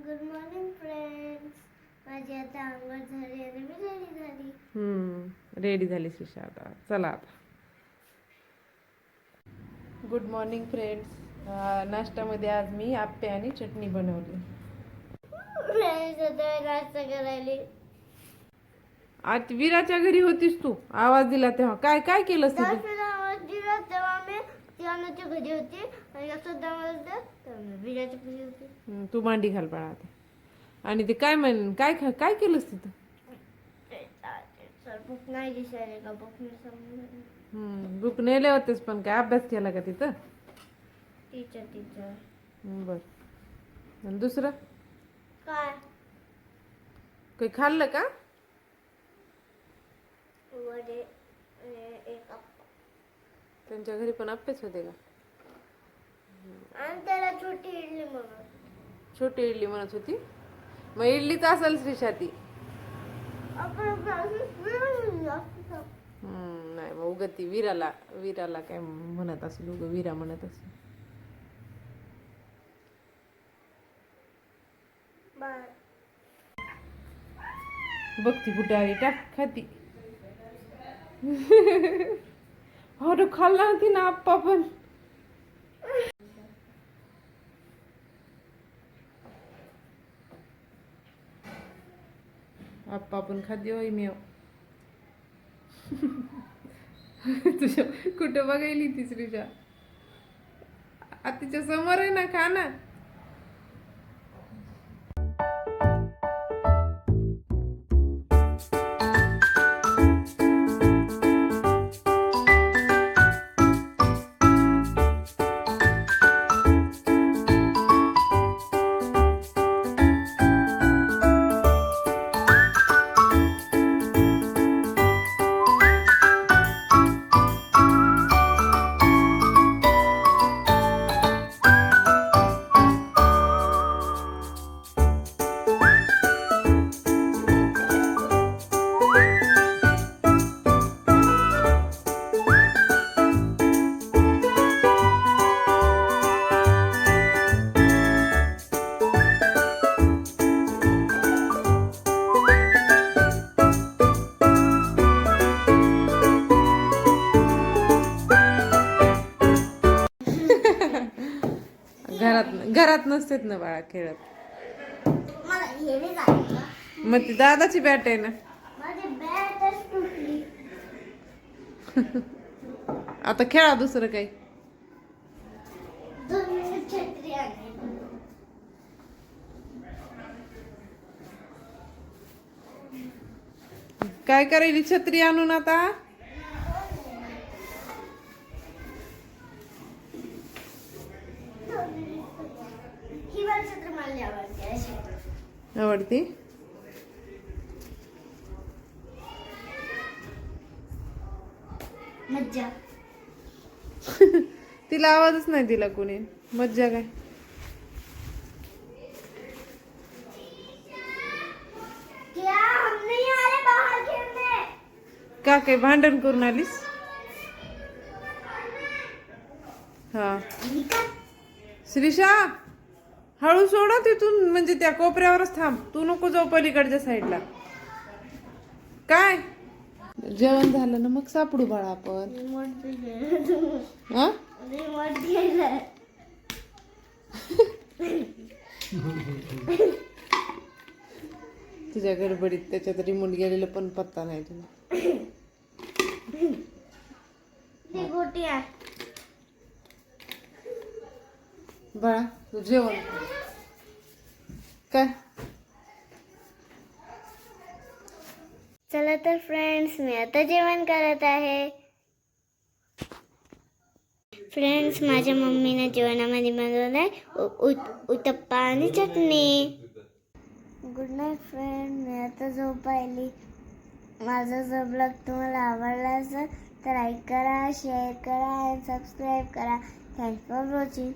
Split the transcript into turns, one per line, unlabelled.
Good morning friends. माझी आता अंघोळ झाली आणि मी रेडी झाली.
रेडी झाली श्रीषा आता. चला आता. Good morning friends. नाश्त्यामध्ये आज मी आप्पे आणि चटणी बनवली.
फ्रेंड्स आता नाश्ता करायला.
आज विराच्या घरी होतीस तू, आवाज दिला तेव्हा काय काय केलंस तिथे?
नाश्त्याला आवाज दिला तेव्हा मी त्यानंच्या घरी होती आणि असं आवाज दिला तेव्हा मी विराच्या घरी होती.
तू मांडी घाल बाळा आता. आणि ते काय काय काय केलंस तिथं?
सर बुक नाही दिसायला का? बुक मी समजून
बुक नेले होतेस पण काय अभ्यास केला का तिथं?
टीचर
बर. आणि दुसरं
काय
काही खाल्लं का?
वडे एक
त्यांच्या घरी पण अप्पेच होते का?
आणि त्याला छोटी इडली म्हणून.
छोटी इडली म्हणत होती. मग इडलीच असेल श्रीषा ती. नाही मग उग ती विराला काय म्हणत असेल, उग विरा म्हणत असेल. बघती कुठे आली, टाक खाती. अरे खाल्ला होती ना आप्पा पण. आप्पा पण खाद्य होई मी. तुझ्या कुठं बघायली ती श्रीषा? तिच्या समोर आहे ना, खा ना. घरात नसतेत ना बाळा खेळत.
मला हे नाही जायचं.
मग ती दादाची बॅट आहे ना.
माझी बॅटच तुटली.
आता खेळा दुसरं काही.
छत्री आणली.
काय करायली छत्री आणून आता?
ही मला छत्री मला आवडते अशी.
आवडती.
मज्जा.
तिला आवाजच नाही दिला कोणी. मज्जा काय?
क्या हम नहीं आ रहे बाहर खेलने.
का काही भांडण करून आलीस? हा श्रीषा, हळू सोडा तिथून, म्हणजे त्या कोपऱ्यावरच थांब. तू नको जाऊ पलीकडच्या साईडला. काय जेवण झालं ना, मग सापडू बाळा आपण. हा
रिमोट गेलाय.
तुझ्या गडबडीत त्याच्यात रिमोट गेलेलं पण पत्ता नाही तुला.
ती गोटी आहे.
बाळा तू जेवण काय?
चला तर फ्रेंड्स, मी आता जेवण करत आहे. फ्रेंड्स, माझ्या मम्मीने जेवणामध्ये बनवलं आहे उत्तप्पा आणि चटणी. गुड नाईट फ्रेंड, मी आता झोपायली. माझा जो ब्लॉग तुम्हाला आवडला असेल तर लाईक करा, शेअर करा आणि सबस्क्राईब करा. Thanks for watching.